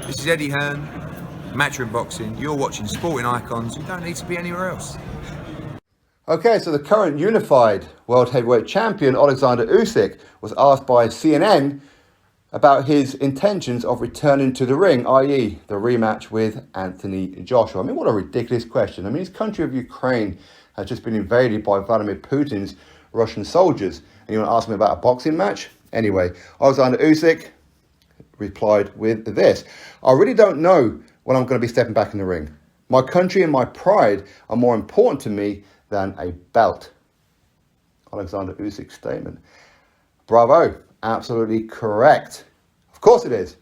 This is Eddie Hearn, Matchroom Boxing. You're watching Sporting Icons. You don't need to be anywhere else. Okay, so the current unified world heavyweight champion, Oleksandr Usyk, was asked by CNN about his intentions of returning to the ring, i.e. the rematch with Anthony Joshua. I mean, what a ridiculous question. I mean, his country of Ukraine has just been invaded by Vladimir Putin's Russian soldiers. And you want to ask me about a boxing match? Anyway, Oleksandr Usyk replied with this: I really don't know when I'm going to be stepping back in the ring. My country and my pride are more important to me than a belt. Oleksandr Usyk's statement. Bravo. Absolutely correct. Of course it is.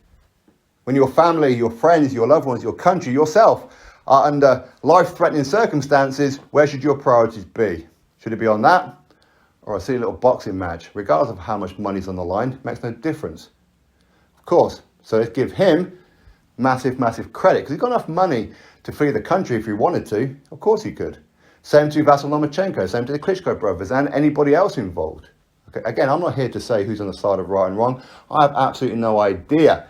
When your family, your friends, your loved ones, your country, yourself are under life-threatening circumstances, where should your priorities be? Should it be on that or a silly little boxing match? Regardless of how much money's on the line, it makes no difference. Of course. So let's give him massive, massive credit, because he's got enough money to flee the country if he wanted to. Of course he could. Same to Vasyl Lomachenko, same to the Klitschko brothers and anybody else involved. Okay, again, I'm not here to say who's on the side of right and wrong. I have absolutely no idea.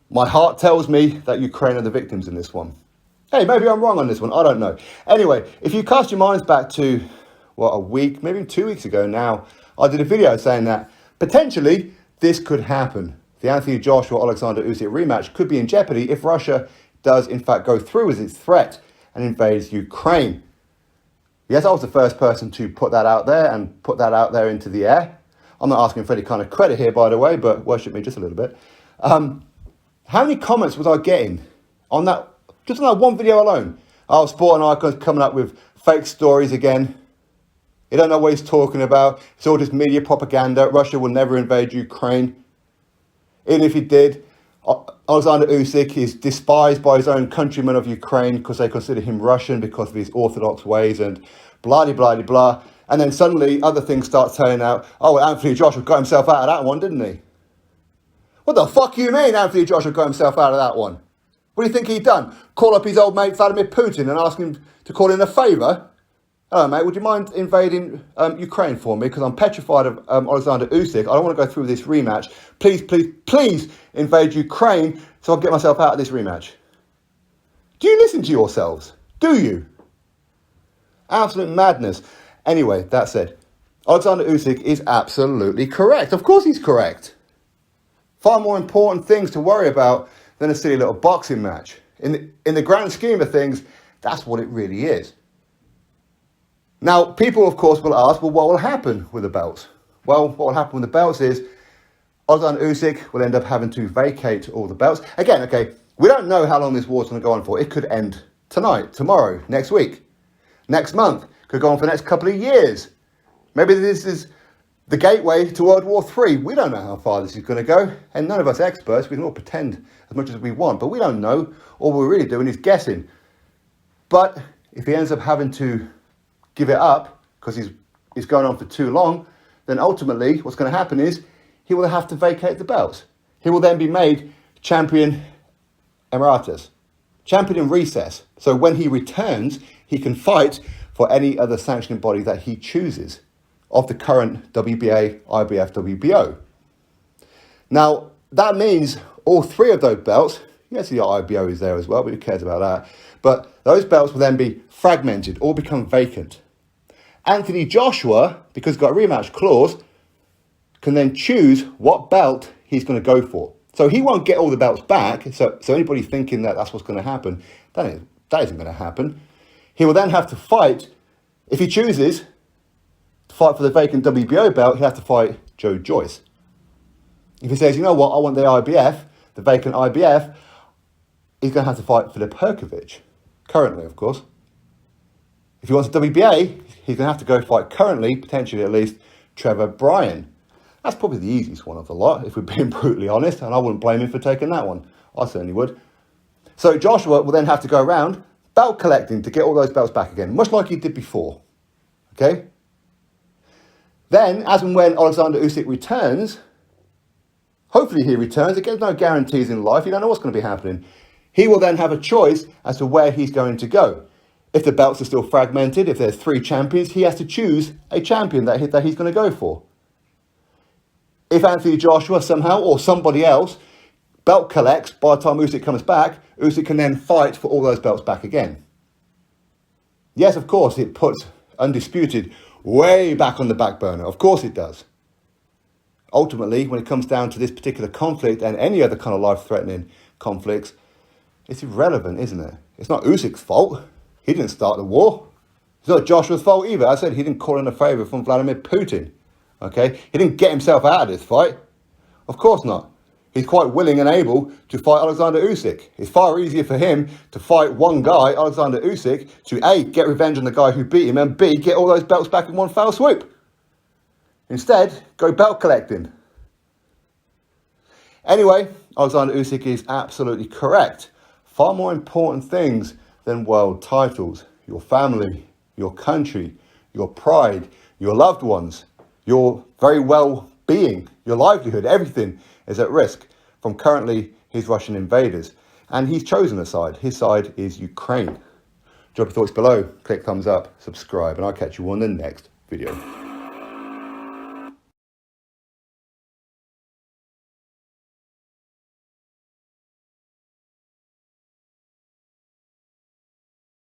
My heart tells me that Ukraine are the victims in this one. Hey, maybe I'm wrong on this one. I don't know. Anyway, if you cast your minds back to, a week, maybe 2 weeks ago now, I did a video saying that potentially this could happen. The Anthony Joshua Oleksandr Usyk rematch could be in jeopardy if Russia does in fact go through with its threat and invades Ukraine. Yes, I was the first person to put that out there and put that out there into the air. I'm not asking for any kind of credit here, by the way, but worship me just a little bit. How many comments was I getting on that, just on that one video alone? Oh, Sporting Icons coming up with fake stories again. You don't know what he's talking about. It's all just media propaganda. Russia will never invade Ukraine. Even if he did, Oleksandr Usyk is despised by his own countrymen of Ukraine because they consider him Russian because of his orthodox ways and blah, blah, blah. And then suddenly other things start turning out. Oh, well, Anthony Joshua got himself out of that one, didn't he? What the fuck you mean Anthony Joshua got himself out of that one? What do you think he'd done? Call up his old mate Vladimir Putin and ask him to call in a favour? Hello, mate, would you mind invading Ukraine for me? Because I'm petrified of Oleksandr Usyk. I don't want to go through this rematch. Please, please, please invade Ukraine so I can get myself out of this rematch. Do you listen to yourselves? Do you? Absolute madness. Anyway, that said, Oleksandr Usyk is absolutely correct. Of course he's correct. Far more important things to worry about than a silly little boxing match. In the grand scheme of things, that's what it really is. Now, people, of course, will ask, well, what will happen with the belts? Well, what will happen with the belts is Oleksandr Usyk will end up having to vacate all the belts. Again, okay, we don't know how long this war's going to go on for. It could end tonight, tomorrow, next week, next month. Could go on for the next couple of years. Maybe this is the gateway to World War III. We don't know how far this is going to go. And none of us experts, we can all pretend as much as we want, but we don't know. All we're really doing is guessing. But if he ends up having to give it up because he's going on for too long, then ultimately what's going to happen is he will have to vacate the belts. He will then be made champion emeritus, champion in recess. So when he returns, he can fight for any other sanctioning body that he chooses of the current WBA, IBF, WBO. Now, that means all three of those belts, yes, the IBO is there as well, but who cares about that? But those belts will then be fragmented, all become vacant. Anthony Joshua, because he's got a rematch clause, can then choose what belt he's going to go for. So he won't get all the belts back. So anybody thinking that that's what's going to happen, that isn't going to happen. He will then have to fight. If he chooses to fight for the vacant WBO belt, he'll have to fight Joe Joyce. If he says, you know what, I want the IBF, the vacant IBF, he's going to have to fight Filip Hrgović, currently, of course. If he wants the WBA, he's going to have to go fight currently, potentially at least, Trevor Bryan. That's probably the easiest one of the lot, if we're being brutally honest, and I wouldn't blame him for taking that one. I certainly would. So Joshua will then have to go around belt collecting to get all those belts back again, much like he did before. Okay? Then, as and when Oleksandr Usyk returns, hopefully he returns. Again, no guarantees in life. You don't know what's going to be happening. He will then have a choice as to where he's going to go. If the belts are still fragmented, if there's three champions, he has to choose a champion that he's going to go for. If Anthony Joshua somehow, or somebody else, belt collects, by the time Usyk comes back, Usyk can then fight for all those belts back again. Yes, of course, it puts Undisputed way back on the back burner. Of course it does. Ultimately, when it comes down to this particular conflict and any other kind of life-threatening conflicts, it's irrelevant, isn't it? It's not Usyk's fault. He didn't start the war. It's not Joshua's fault either. I said he didn't call in a favour from Vladimir Putin. Okay? He didn't get himself out of this fight. Of course not. He's quite willing and able to fight Alexandr Usyk. It's far easier for him to fight one guy, Alexandr Usyk, to A, get revenge on the guy who beat him, and B, get all those belts back in one foul swoop. Instead, go belt collecting. Anyway, Alexandr Usyk is absolutely correct. Far more important things than world titles. Your family, your country, your pride, your loved ones, your very well-being, your livelihood, everything is at risk from currently his Russian invaders. And he's chosen a side. His side is Ukraine. Drop your thoughts below, click thumbs up, subscribe, and I'll catch you on the next video.